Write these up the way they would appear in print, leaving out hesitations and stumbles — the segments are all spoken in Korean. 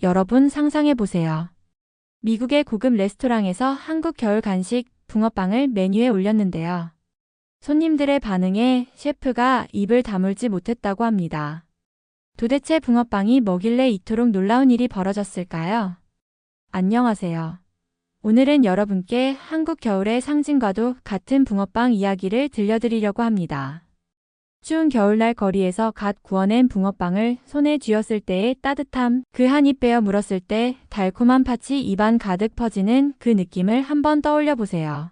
여러분 상상해 보세요. 미국의 고급 레스토랑에서 한국 겨울 간식 붕어빵을 메뉴에 올렸는데요. 손님들의 반응에 셰프가 입을 다물지 못했다고 합니다. 도대체 붕어빵이 뭐길래 이토록 놀라운 일이 벌어졌을까요? 안녕하세요. 오늘은 여러분께 한국 겨울의 상징과도 같은 붕어빵 이야기를 들려드리려고 합니다. 추운 겨울날 거리에서 갓 구워낸 붕어빵을 손에 쥐었을 때의 따뜻함, 그 한 입 베어 물었을 때 달콤한 팥이 입안 가득 퍼지는 그 느낌을 한번 떠올려 보세요.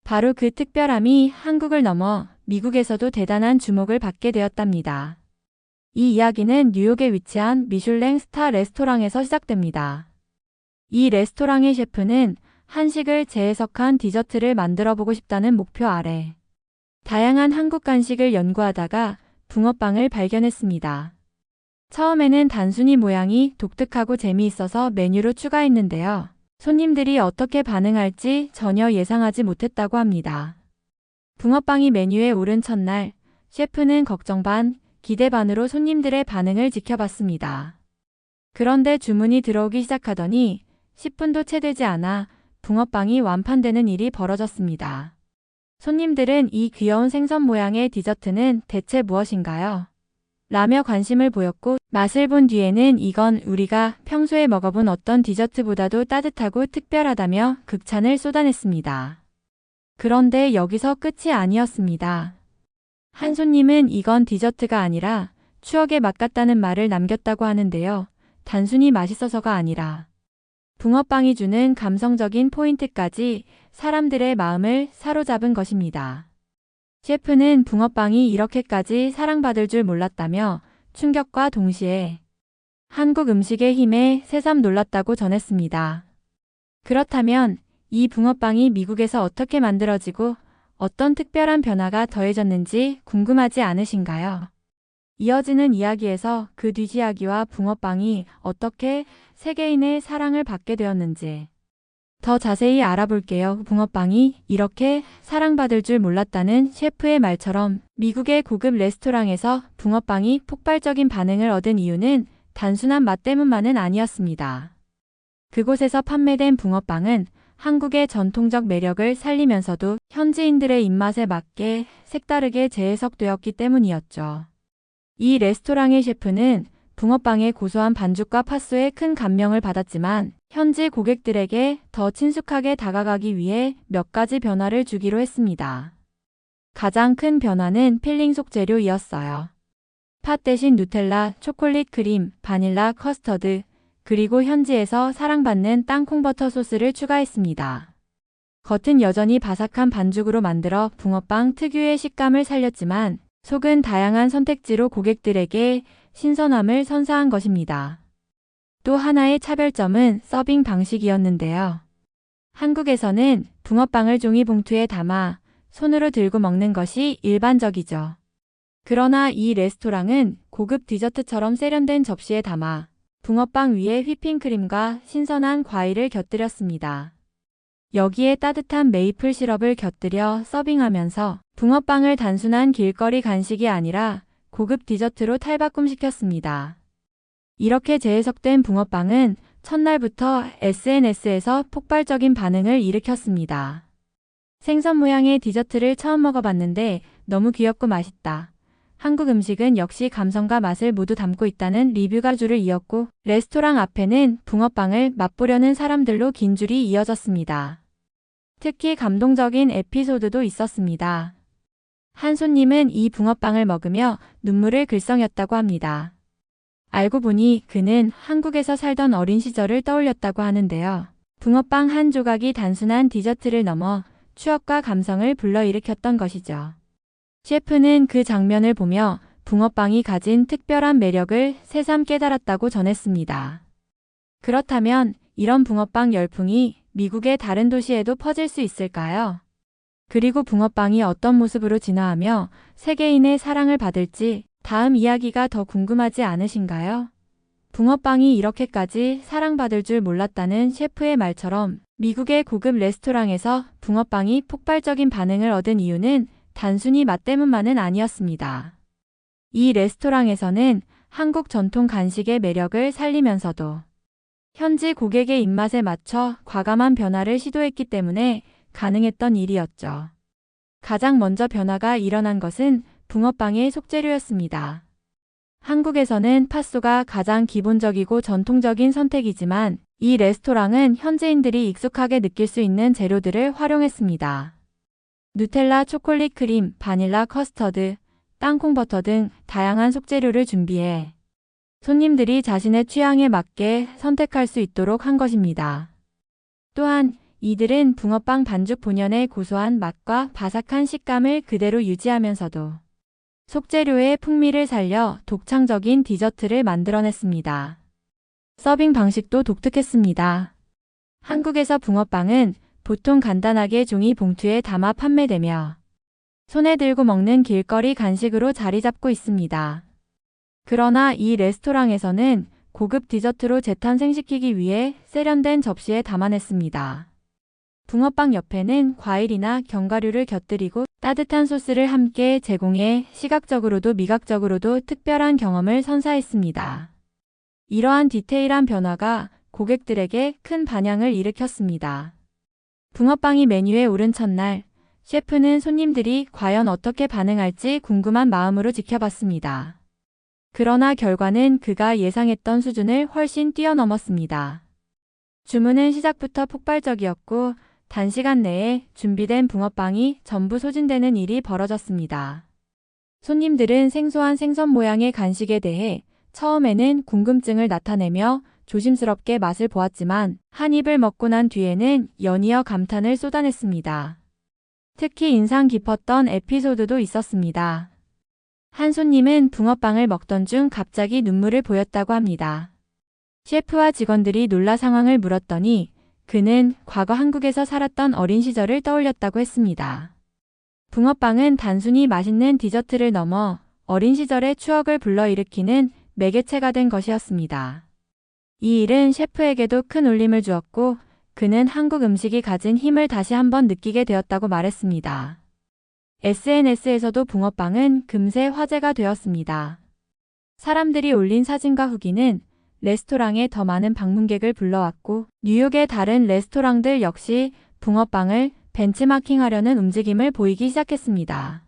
바로 그 특별함이 한국을 넘어 미국에서도 대단한 주목을 받게 되었답니다. 이 이야기는 뉴욕에 위치한 미슐랭 스타 레스토랑에서 시작됩니다. 이 레스토랑의 셰프는 한식을 재해석한 디저트를 만들어 보고 싶다는 목표 아래 다양한 한국 간식을 연구하다가 붕어빵을 발견했습니다. 처음에는 단순히 모양이 독특하고 재미있어서 메뉴로 추가했는데요. 손님들이 어떻게 반응할지 전혀 예상하지 못했다고 합니다. 붕어빵이 메뉴에 오른 첫날, 셰프는 걱정 반, 기대 반으로 손님들의 반응을 지켜봤습니다. 그런데 주문이 들어오기 시작하더니 10분도 채 되지 않아 붕어빵이 완판되는 일이 벌어졌습니다. 손님들은 이 귀여운 생선 모양의 디저트는 대체 무엇인가요? 라며 관심을 보였고 맛을 본 뒤에는 이건 우리가 평소에 먹어본 어떤 디저트보다도 따뜻하고 특별하다며 극찬을 쏟아냈습니다. 그런데 여기서 끝이 아니었습니다. 한 손님은 이건 디저트가 아니라 추억의 맛 같다는 말을 남겼다고 하는데요. 단순히 맛있어서가 아니라 붕어빵이 주는 감성적인 포인트까지 사람들의 마음을 사로잡은 것입니다. 셰프는 붕어빵이 이렇게까지 사랑받을 줄 몰랐다며 충격과 동시에 한국 음식의 힘에 새삼 놀랐다고 전했습니다. 그렇다면 이 붕어빵이 미국에서 어떻게 만들어지고 어떤 특별한 변화가 더해졌는지 궁금하지 않으신가요? 이어지는 이야기에서 그 뒷이야기와 붕어빵이 어떻게 세계인의 사랑을 받게 되었는지 더 자세히 알아볼게요. 붕어빵이 이렇게 사랑받을 줄 몰랐다는 셰프의 말처럼 미국의 고급 레스토랑에서 붕어빵이 폭발적인 반응을 얻은 이유는 단순한 맛 때문만은 아니었습니다. 그곳에서 판매된 붕어빵은 한국의 전통적 매력을 살리면서도 현지인들의 입맛에 맞게 색다르게 재해석되었기 때문이었죠. 이 레스토랑의 셰프는 붕어빵의 고소한 반죽과 팥소에 큰 감명을 받았지만 현지 고객들에게 더 친숙하게 다가가기 위해 몇 가지 변화를 주기로 했습니다. 가장 큰 변화는 필링 속재료이었어요. 팥 대신 누텔라, 초콜릿 크림, 바닐라, 커스터드, 그리고 현지에서 사랑받는 땅콩버터 소스를 추가했습니다. 겉은 여전히 바삭한 반죽으로 만들어 붕어빵 특유의 식감을 살렸지만 속은 다양한 선택지로 고객들에게 신선함을 선사한 것입니다. 또 하나의 차별점은 서빙 방식이었는데요. 한국에서는 붕어빵을 종이 봉투에 담아 손으로 들고 먹는 것이 일반적이죠. 그러나 이 레스토랑은 고급 디저트처럼 세련된 접시에 담아 붕어빵 위에 휘핑크림과 신선한 과일을 곁들였습니다. 여기에 따뜻한 메이플 시럽을 곁들여 서빙하면서 붕어빵을 단순한 길거리 간식이 아니라 고급 디저트로 탈바꿈시켰습니다. 이렇게 재해석된 붕어빵은 첫날부터 SNS에서 폭발적인 반응을 일으켰습니다. 생선 모양의 디저트를 처음 먹어봤는데 너무 귀엽고 맛있다. 한국 음식은 역시 감성과 맛을 모두 담고 있다는 리뷰가 줄을 이었고 레스토랑 앞에는 붕어빵을 맛보려는 사람들로 긴 줄이 이어졌습니다. 특히 감동적인 에피소드도 있었습니다. 한 손님은 이 붕어빵을 먹으며 눈물을 글썽였다고 합니다. 알고 보니 그는 한국에서 살던 어린 시절을 떠올렸다고 하는데요. 붕어빵 한 조각이 단순한 디저트를 넘어 추억과 감성을 불러일으켰던 것이죠. 셰프는 그 장면을 보며 붕어빵이 가진 특별한 매력을 새삼 깨달았다고 전했습니다. 그렇다면 이런 붕어빵 열풍이 미국의 다른 도시에도 퍼질 수 있을까요? 그리고 붕어빵이 어떤 모습으로 진화하며 세계인의 사랑을 받을지 다음 이야기가 더 궁금하지 않으신가요? 붕어빵이 이렇게까지 사랑받을 줄 몰랐다는 셰프의 말처럼 미국의 고급 레스토랑에서 붕어빵이 폭발적인 반응을 얻은 이유는 단순히 맛 때문만은 아니었습니다. 이 레스토랑에서는 한국 전통 간식의 매력을 살리면서도 현지 고객의 입맛에 맞춰 과감한 변화를 시도했기 때문에 가능했던 일이었죠. 가장 먼저 변화가 일어난 것은 붕어빵의 속재료였습니다. 한국에서는 팥소가 가장 기본적이고 전통적인 선택이지만 이 레스토랑은 현지인들이 익숙하게 느낄 수 있는 재료들을 활용했습니다. 누텔라, 초콜릿 크림, 바닐라 커스터드, 땅콩버터 등 다양한 속재료를 준비해 손님들이 자신의 취향에 맞게 선택할 수 있도록 한 것입니다. 또한 이들은 붕어빵 반죽 본연의 고소한 맛과 바삭한 식감을 그대로 유지하면서도 속재료의 풍미를 살려 독창적인 디저트를 만들어냈습니다. 서빙 방식도 독특했습니다. 한국에서 붕어빵은 보통 간단하게 종이 봉투에 담아 판매되며 손에 들고 먹는 길거리 간식으로 자리 잡고 있습니다. 그러나 이 레스토랑에서는 고급 디저트로 재탄생시키기 위해 세련된 접시에 담아냈습니다. 붕어빵 옆에는 과일이나 견과류를 곁들이고 따뜻한 소스를 함께 제공해 시각적으로도 미각적으로도 특별한 경험을 선사했습니다. 이러한 디테일한 변화가 고객들에게 큰 반향을 일으켰습니다. 붕어빵이 메뉴에 오른 첫날, 셰프는 손님들이 과연 어떻게 반응할지 궁금한 마음으로 지켜봤습니다. 그러나 결과는 그가 예상했던 수준을 훨씬 뛰어넘었습니다. 주문은 시작부터 폭발적이었고 단시간 내에 준비된 붕어빵이 전부 소진되는 일이 벌어졌습니다. 손님들은 생소한 생선 모양의 간식에 대해 처음에는 궁금증을 나타내며 조심스럽게 맛을 보았지만 한 입을 먹고 난 뒤에는 연이어 감탄을 쏟아냈습니다. 특히 인상 깊었던 에피소드도 있었습니다. 한 손님은 붕어빵을 먹던 중 갑자기 눈물을 보였다고 합니다. 셰프와 직원들이 놀라 상황을 물었더니 그는 과거 한국에서 살았던 어린 시절을 떠올렸다고 했습니다. 붕어빵은 단순히 맛있는 디저트를 넘어 어린 시절의 추억을 불러일으키는 매개체가 된 것이었습니다. 이 일은 셰프에게도 큰 울림을 주었고 그는 한국 음식이 가진 힘을 다시 한번 느끼게 되었다고 말했습니다. SNS에서도 붕어빵은 금세 화제가 되었습니다. 사람들이 올린 사진과 후기는 레스토랑에 더 많은 방문객을 불러왔고 뉴욕의 다른 레스토랑들 역시 붕어빵을 벤치마킹하려는 움직임을 보이기 시작했습니다.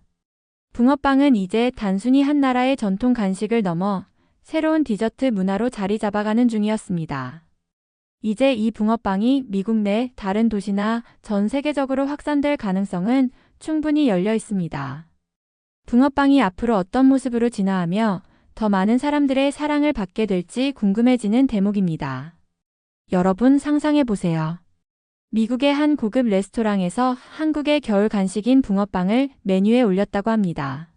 붕어빵은 이제 단순히 한 나라의 전통 간식을 넘어 새로운 디저트 문화로 자리 잡아가는 중이었습니다. 이제 이 붕어빵이 미국 내 다른 도시나 전 세계적으로 확산될 가능성은 충분히 열려 있습니다. 붕어빵이 앞으로 어떤 모습으로 진화하며 더 많은 사람들의 사랑을 받게 될지 궁금해지는 대목입니다. 여러분 상상해보세요. 미국의 한 고급 레스토랑에서 한국의 겨울 간식인 붕어빵을 메뉴에 올렸다고 합니다.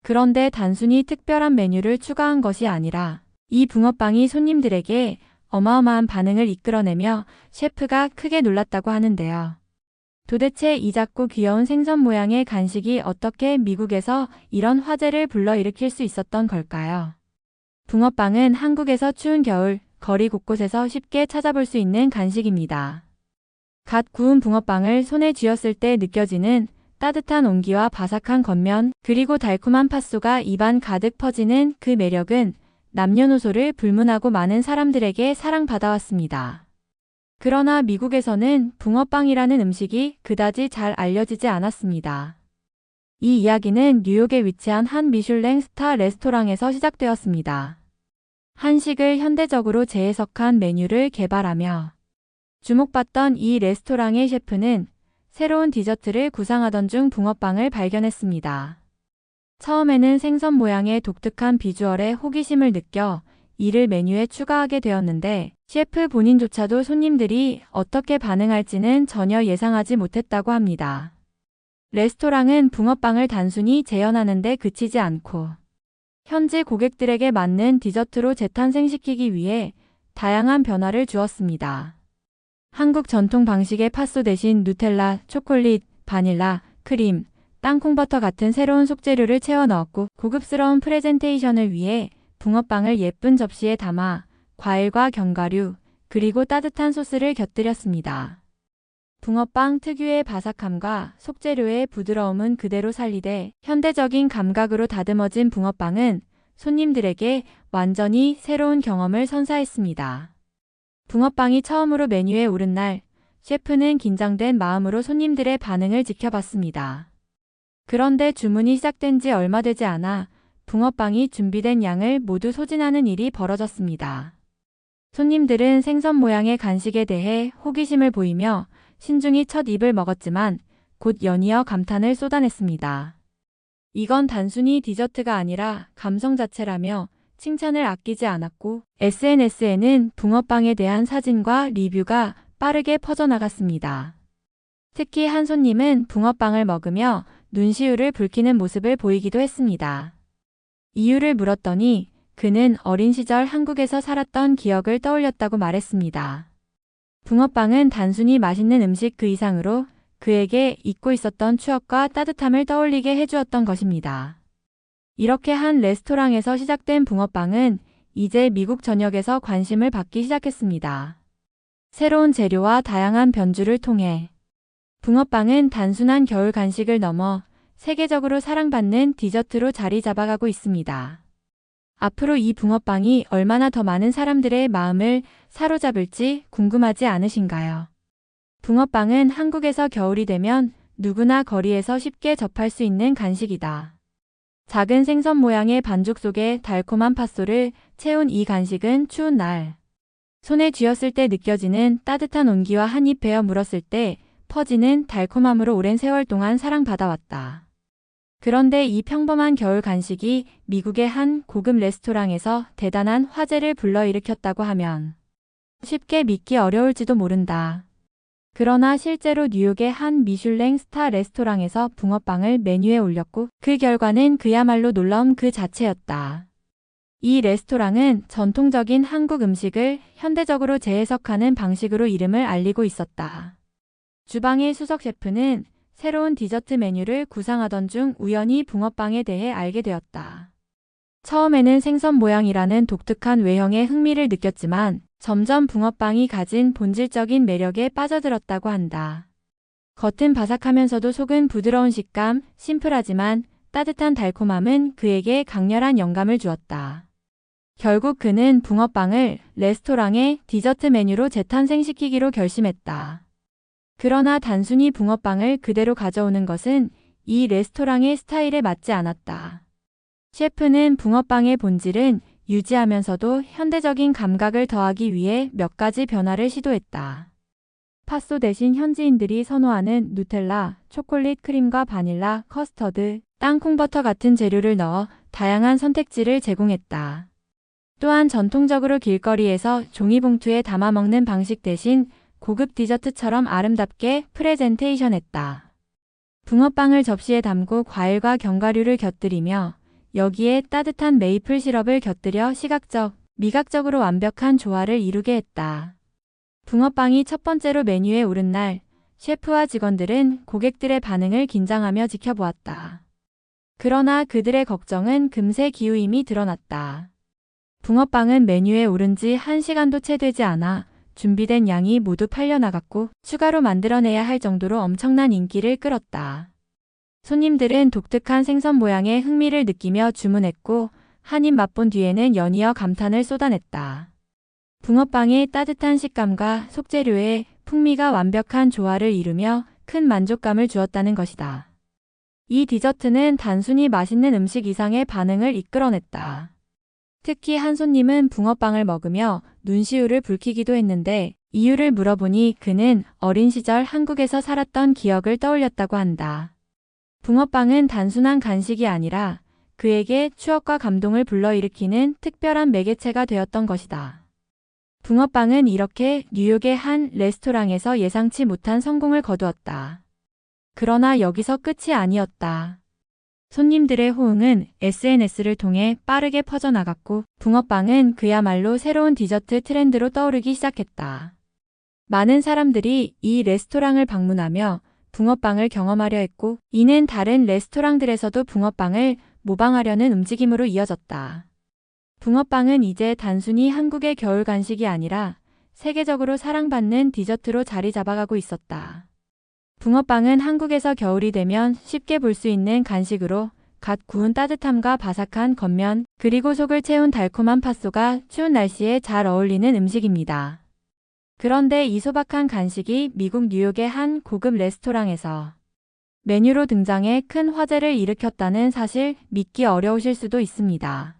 그런데 단순히 특별한 메뉴를 추가한 것이 아니라 이 붕어빵이 손님들에게 어마어마한 반응을 이끌어내며 셰프가 크게 놀랐다고 하는데요. 도대체 이 작고 귀여운 생선 모양의 간식이 어떻게 미국에서 이런 화제를 불러일으킬 수 있었던 걸까요? 붕어빵은 한국에서 추운 겨울 거리 곳곳에서 쉽게 찾아볼 수 있는 간식입니다. 갓 구운 붕어빵을 손에 쥐었을 때 느껴지는 따뜻한 온기와 바삭한 겉면 그리고 달콤한 팥소가 입안 가득 퍼지는 그 매력은 남녀노소를 불문하고 많은 사람들에게 사랑받아왔습니다. 그러나 미국에서는 붕어빵이라는 음식이 그다지 잘 알려지지 않았습니다. 이 이야기는 뉴욕에 위치한 한 미슐랭 스타 레스토랑에서 시작되었습니다. 한식을 현대적으로 재해석한 메뉴를 개발하며 주목받던 이 레스토랑의 셰프는 새로운 디저트를 구상하던 중 붕어빵을 발견했습니다. 처음에는 생선 모양의 독특한 비주얼에 호기심을 느껴 이를 메뉴에 추가하게 되었는데 셰프 본인조차도 손님들이 어떻게 반응할지는 전혀 예상하지 못했다고 합니다. 레스토랑은 붕어빵을 단순히 재현하는 데 그치지 않고 현지 고객들에게 맞는 디저트로 재탄생시키기 위해 다양한 변화를 주었습니다. 한국 전통 방식의 팥소 대신 누텔라, 초콜릿, 바닐라, 크림, 땅콩버터 같은 새로운 속재료를 채워 넣었고 고급스러운 프레젠테이션을 위해 붕어빵을 예쁜 접시에 담아 과일과 견과류, 그리고 따뜻한 소스를 곁들였습니다. 붕어빵 특유의 바삭함과 속재료의 부드러움은 그대로 살리되 현대적인 감각으로 다듬어진 붕어빵은 손님들에게 완전히 새로운 경험을 선사했습니다. 붕어빵이 처음으로 메뉴에 오른 날, 셰프는 긴장된 마음으로 손님들의 반응을 지켜봤습니다. 그런데 주문이 시작된 지 얼마 되지 않아 붕어빵이 준비된 양을 모두 소진하는 일이 벌어졌습니다. 손님들은 생선 모양의 간식에 대해 호기심을 보이며 신중히 첫 입을 먹었지만 곧 연이어 감탄을 쏟아냈습니다. 이건 단순히 디저트가 아니라 감성 자체라며 칭찬을 아끼지 않았고 SNS에는 붕어빵에 대한 사진과 리뷰가 빠르게 퍼져나갔습니다. 특히 한 손님은 붕어빵을 먹으며 눈시울을 붉히는 모습을 보이기도 했습니다. 이유를 물었더니 그는 어린 시절 한국에서 살았던 기억을 떠올렸다고 말했습니다. 붕어빵은 단순히 맛있는 음식 그 이상으로 그에게 잊고 있었던 추억과 따뜻함을 떠올리게 해주었던 것입니다. 이렇게 한 레스토랑에서 시작된 붕어빵은 이제 미국 전역에서 관심을 받기 시작했습니다. 새로운 재료와 다양한 변주를 통해 붕어빵은 단순한 겨울 간식을 넘어 세계적으로 사랑받는 디저트로 자리 잡아가고 있습니다. 앞으로 이 붕어빵이 얼마나 더 많은 사람들의 마음을 사로잡을지 궁금하지 않으신가요? 붕어빵은 한국에서 겨울이 되면 누구나 거리에서 쉽게 접할 수 있는 간식이다. 작은 생선 모양의 반죽 속에 달콤한 팥소를 채운 이 간식은 추운 날, 손에 쥐었을 때 느껴지는 따뜻한 온기와 한 입 베어 물었을 때 퍼지는 달콤함으로 오랜 세월 동안 사랑받아왔다. 그런데 이 평범한 겨울 간식이 미국의 한 고급 레스토랑에서 대단한 화제를 불러일으켰다고 하면 쉽게 믿기 어려울지도 모른다. 그러나 실제로 뉴욕의 한 미슐랭 스타 레스토랑에서 붕어빵을 메뉴에 올렸고 그 결과는 그야말로 놀라움 그 자체였다. 이 레스토랑은 전통적인 한국 음식을 현대적으로 재해석하는 방식으로 이름을 알리고 있었다. 주방의 수석 셰프는 새로운 디저트 메뉴를 구상하던 중 우연히 붕어빵에 대해 알게 되었다. 처음에는 생선 모양이라는 독특한 외형에 흥미를 느꼈지만 점점 붕어빵이 가진 본질적인 매력에 빠져들었다고 한다. 겉은 바삭하면서도 속은 부드러운 식감, 심플하지만 따뜻한 달콤함은 그에게 강렬한 영감을 주었다. 결국 그는 붕어빵을 레스토랑의 디저트 메뉴로 재탄생시키기로 결심했다. 그러나 단순히 붕어빵을 그대로 가져오는 것은 이 레스토랑의 스타일에 맞지 않았다. 셰프는 붕어빵의 본질은 유지하면서도 현대적인 감각을 더하기 위해 몇 가지 변화를 시도했다. 팥소 대신 현지인들이 선호하는 누텔라, 초콜릿 크림과 바닐라, 커스터드, 땅콩버터 같은 재료를 넣어 다양한 선택지를 제공했다. 또한 전통적으로 길거리에서 종이봉투에 담아 먹는 방식 대신 고급 디저트처럼 아름답게 프레젠테이션했다. 붕어빵을 접시에 담고 과일과 견과류를 곁들이며 여기에 따뜻한 메이플 시럽을 곁들여 시각적, 미각적으로 완벽한 조화를 이루게 했다. 붕어빵이 첫 번째로 메뉴에 오른 날, 셰프와 직원들은 고객들의 반응을 긴장하며 지켜보았다. 그러나 그들의 걱정은 금세 기우임이 드러났다. 붕어빵은 메뉴에 오른 지 1시간도 채 되지 않아 준비된 양이 모두 팔려나갔고 추가로 만들어내야 할 정도로 엄청난 인기를 끌었다. 손님들은 독특한 생선 모양에 흥미를 느끼며 주문했고 한 입 맛본 뒤에는 연이어 감탄을 쏟아냈다. 붕어빵의 따뜻한 식감과 속재료의 풍미가 완벽한 조화를 이루며 큰 만족감을 주었다는 것이다. 이 디저트는 단순히 맛있는 음식 이상의 반응을 이끌어냈다. 특히 한 손님은 붕어빵을 먹으며 눈시울을 붉히기도 했는데 이유를 물어보니 그는 어린 시절 한국에서 살았던 기억을 떠올렸다고 한다. 붕어빵은 단순한 간식이 아니라 그에게 추억과 감동을 불러일으키는 특별한 매개체가 되었던 것이다. 붕어빵은 이렇게 뉴욕의 한 레스토랑에서 예상치 못한 성공을 거두었다. 그러나 여기서 끝이 아니었다. 손님들의 호응은 SNS를 통해 빠르게 퍼져나갔고 붕어빵은 그야말로 새로운 디저트 트렌드로 떠오르기 시작했다. 많은 사람들이 이 레스토랑을 방문하며 붕어빵을 경험하려 했고 이는 다른 레스토랑들에서도 붕어빵을 모방하려는 움직임으로 이어졌다. 붕어빵은 이제 단순히 한국의 겨울 간식이 아니라 세계적으로 사랑받는 디저트로 자리 잡아가고 있었다. 붕어빵은 한국에서 겨울이 되면 쉽게 볼 수 있는 간식으로 갓 구운 따뜻함과 바삭한 겉면 그리고 속을 채운 달콤한 팥소가 추운 날씨에 잘 어울리는 음식입니다. 그런데 이 소박한 간식이 미국 뉴욕의 한 고급 레스토랑에서 메뉴로 등장해 큰 화제를 일으켰다는 사실 믿기 어려우실 수도 있습니다.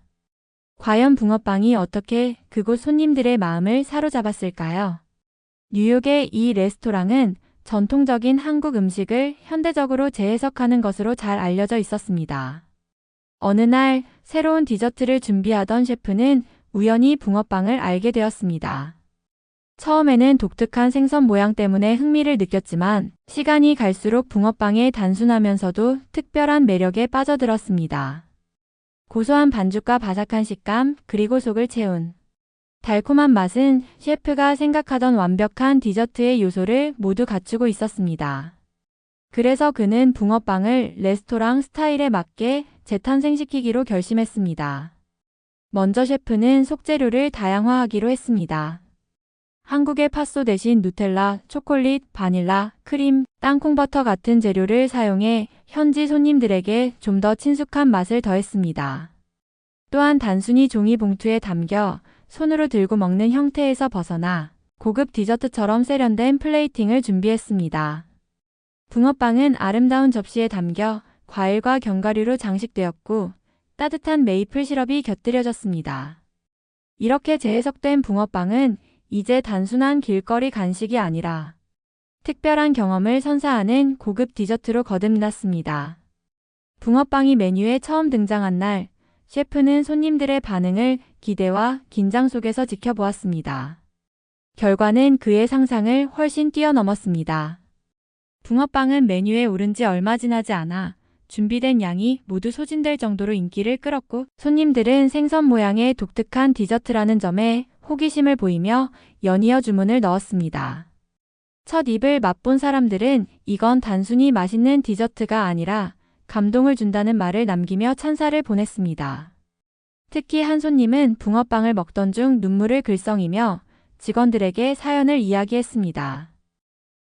과연 붕어빵이 어떻게 그곳 손님들의 마음을 사로잡았을까요? 뉴욕의 이 레스토랑은 전통적인 한국 음식을 현대적으로 재해석하는 것으로 잘 알려져 있었습니다. 어느 날 새로운 디저트를 준비하던 셰프는 우연히 붕어빵을 알게 되었습니다. 처음에는 독특한 생선 모양 때문에 흥미를 느꼈지만 시간이 갈수록 붕어빵의 단순하면서도 특별한 매력에 빠져들었습니다. 고소한 반죽과 바삭한 식감, 그리고 속을 채운 달콤한 맛은 셰프가 생각하던 완벽한 디저트의 요소를 모두 갖추고 있었습니다. 그래서 그는 붕어빵을 레스토랑 스타일에 맞게 재탄생시키기로 결심했습니다. 먼저 셰프는 속재료를 다양화하기로 했습니다. 한국의 팥소 대신 누텔라, 초콜릿, 바닐라, 크림, 땅콩버터 같은 재료를 사용해 현지 손님들에게 좀 더 친숙한 맛을 더했습니다. 또한 단순히 종이 봉투에 담겨 손으로 들고 먹는 형태에서 벗어나 고급 디저트처럼 세련된 플레이팅을 준비했습니다. 붕어빵은 아름다운 접시에 담겨 과일과 견과류로 장식되었고 따뜻한 메이플 시럽이 곁들여졌습니다. 이렇게 재해석된 붕어빵은 이제 단순한 길거리 간식이 아니라 특별한 경험을 선사하는 고급 디저트로 거듭났습니다. 붕어빵이 메뉴에 처음 등장한 날, 셰프는 손님들의 반응을 기대와 긴장 속에서 지켜보았습니다. 결과는 그의 상상을 훨씬 뛰어넘었습니다. 붕어빵은 메뉴에 오른 지 얼마 지나지 않아 준비된 양이 모두 소진될 정도로 인기를 끌었고 손님들은 생선 모양의 독특한 디저트라는 점에 호기심을 보이며 연이어 주문을 넣었습니다. 첫 입을 맛본 사람들은 이건 단순히 맛있는 디저트가 아니라 감동을 준다는 말을 남기며 찬사를 보냈습니다. 특히 한 손님은 붕어빵을 먹던 중 눈물을 글썽이며 직원들에게 사연을 이야기했습니다.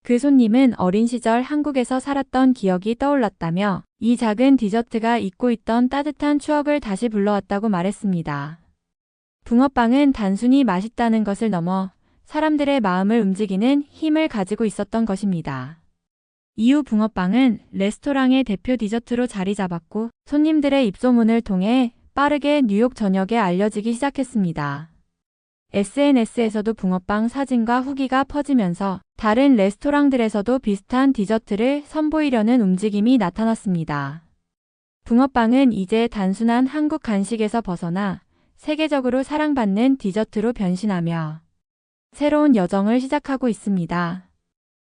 그 손님은 어린 시절 한국에서 살았던 기억이 떠올랐다며 이 작은 디저트가 잊고 있던 따뜻한 추억을 다시 불러왔다고 말했습니다. 붕어빵은 단순히 맛있다는 것을 넘어 사람들의 마음을 움직이는 힘을 가지고 있었던 것입니다. 이후 붕어빵은 레스토랑의 대표 디저트로 자리 잡았고 손님들의 입소문을 통해 빠르게 뉴욕 전역에 알려지기 시작했습니다. SNS에서도 붕어빵 사진과 후기가 퍼지면서 다른 레스토랑들에서도 비슷한 디저트를 선보이려는 움직임이 나타났습니다. 붕어빵은 이제 단순한 한국 간식에서 벗어나 세계적으로 사랑받는 디저트로 변신하며 새로운 여정을 시작하고 있습니다.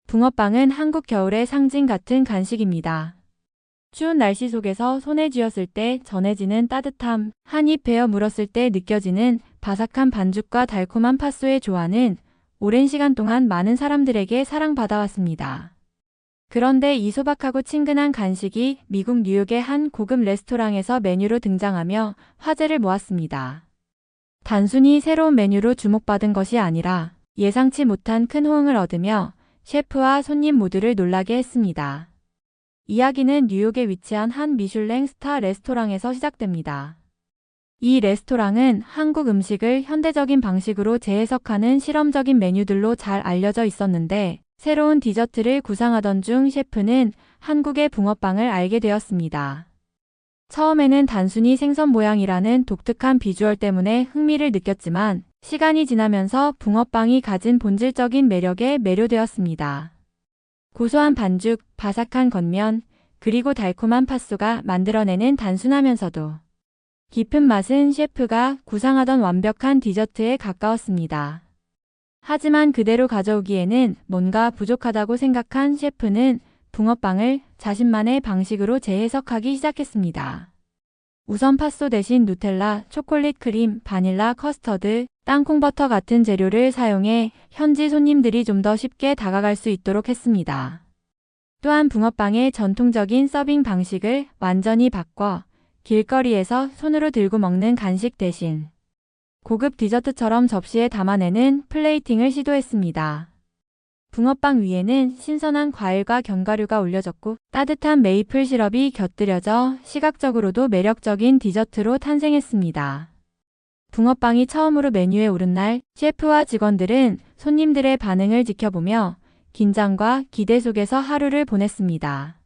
붕어빵은 한국 겨울의 상징 같은 간식입니다. 추운 날씨 속에서 손에 쥐었을 때 전해지는 따뜻함, 한 입 베어 물었을 때 느껴지는 바삭한 반죽과 달콤한 팥소의 조화는 오랜 시간 동안 많은 사람들에게 사랑받아왔습니다. 그런데 이 소박하고 친근한 간식이 미국 뉴욕의 한 고급 레스토랑에서 메뉴로 등장하며 화제를 모았습니다. 단순히 새로운 메뉴로 주목받은 것이 아니라 예상치 못한 큰 호응을 얻으며 셰프와 손님 모두를 놀라게 했습니다. 이야기는 뉴욕에 위치한 한 미슐랭 스타 레스토랑에서 시작됩니다. 이 레스토랑은 한국 음식을 현대적인 방식으로 재해석하는 실험적인 메뉴들로 잘 알려져 있었는데 새로운 디저트를 구상하던 중 셰프는 한국의 붕어빵을 알게 되었습니다. 처음에는 단순히 생선 모양이라는 독특한 비주얼 때문에 흥미를 느꼈지만 시간이 지나면서 붕어빵이 가진 본질적인 매력에 매료되었습니다. 고소한 반죽, 바삭한 겉면, 그리고 달콤한 팥소가 만들어내는 단순하면서도 깊은 맛은 셰프가 구상하던 완벽한 디저트에 가까웠습니다. 하지만 그대로 가져오기에는 뭔가 부족하다고 생각한 셰프는 붕어빵을 자신만의 방식으로 재해석하기 시작했습니다. 우선 팥소 대신 누텔라, 초콜릿 크림, 바닐라, 커스터드, 땅콩버터 같은 재료를 사용해 현지 손님들이 좀 더 쉽게 다가갈 수 있도록 했습니다. 또한 붕어빵의 전통적인 서빙 방식을 완전히 바꿔 길거리에서 손으로 들고 먹는 간식 대신 고급 디저트처럼 접시에 담아내는 플레이팅을 시도했습니다. 붕어빵 위에는 신선한 과일과 견과류가 올려졌고 따뜻한 메이플 시럽이 곁들여져 시각적으로도 매력적인 디저트로 탄생했습니다. 붕어빵이 처음으로 메뉴에 오른 날 셰프와 직원들은 손님들의 반응을 지켜보며 긴장과 기대 속에서 하루를 보냈습니다.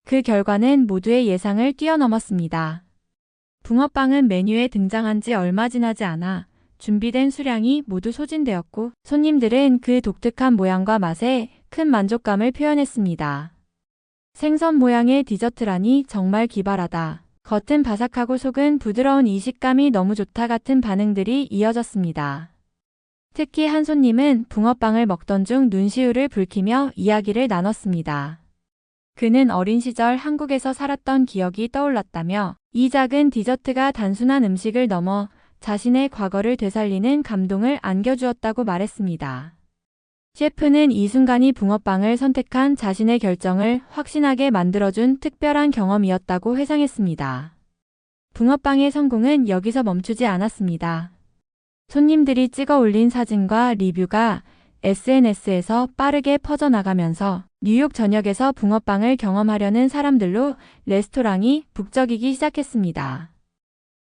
그 결과는 모두의 예상을 뛰어넘었습니다. 붕어빵은 메뉴에 등장한 지 얼마 지나지 않아 준비된 수량이 모두 소진되었고 손님들은 그 독특한 모양과 맛에 큰 만족감을 표현했습니다. 생선 모양의 디저트라니 정말 기발하다. 겉은 바삭하고 속은 부드러운 이 식감이 너무 좋다 같은 반응들이 이어졌습니다. 특히 한 손님은 붕어빵을 먹던 중 눈시울을 붉히며 이야기를 나눴습니다. 그는 어린 시절 한국에서 살았던 기억이 떠올랐다며 이 작은 디저트가 단순한 음식을 넘어 자신의 과거를 되살리는 감동을 안겨주었다고 말했습니다. 셰프는 이 순간이 붕어빵을 선택한 자신의 결정을 확신하게 만들어준 특별한 경험이었다고 회상했습니다. 붕어빵의 성공은 여기서 멈추지 않았습니다. 손님들이 찍어 올린 사진과 리뷰가 SNS에서 빠르게 퍼져나가면서 뉴욕 전역에서 붕어빵을 경험하려는 사람들로 레스토랑이 북적이기 시작했습니다.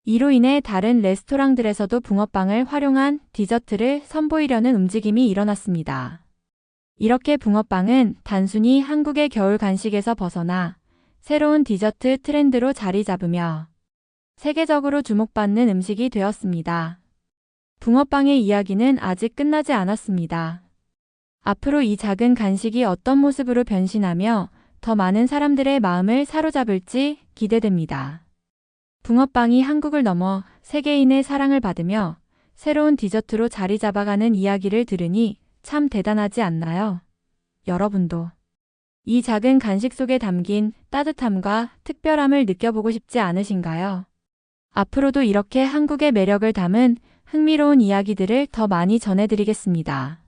이로 인해 다른 레스토랑들에서도 붕어빵을 활용한 디저트를 선보이려는 움직임이 일어났습니다. 이렇게 붕어빵은 단순히 한국의 겨울 간식에서 벗어나 새로운 디저트 트렌드로 자리 잡으며 세계적으로 주목받는 음식이 되었습니다. 붕어빵의 이야기는 아직 끝나지 않았습니다. 앞으로 이 작은 간식이 어떤 모습으로 변신하며 더 많은 사람들의 마음을 사로잡을지 기대됩니다. 붕어빵이 한국을 넘어 세계인의 사랑을 받으며 새로운 디저트로 자리 잡아가는 이야기를 들으니 참 대단하지 않나요? 여러분도 이 작은 간식 속에 담긴 따뜻함과 특별함을 느껴보고 싶지 않으신가요? 앞으로도 이렇게 한국의 매력을 담은 흥미로운 이야기들을 더 많이 전해드리겠습니다.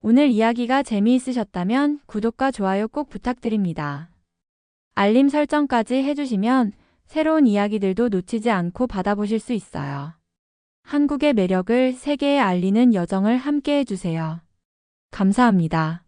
오늘 이야기가 재미있으셨다면 구독과 좋아요 꼭 부탁드립니다. 알림 설정까지 해주시면 새로운 이야기들도 놓치지 않고 받아보실 수 있어요. 한국의 매력을 세계에 알리는 여정을 함께 해주세요. 감사합니다.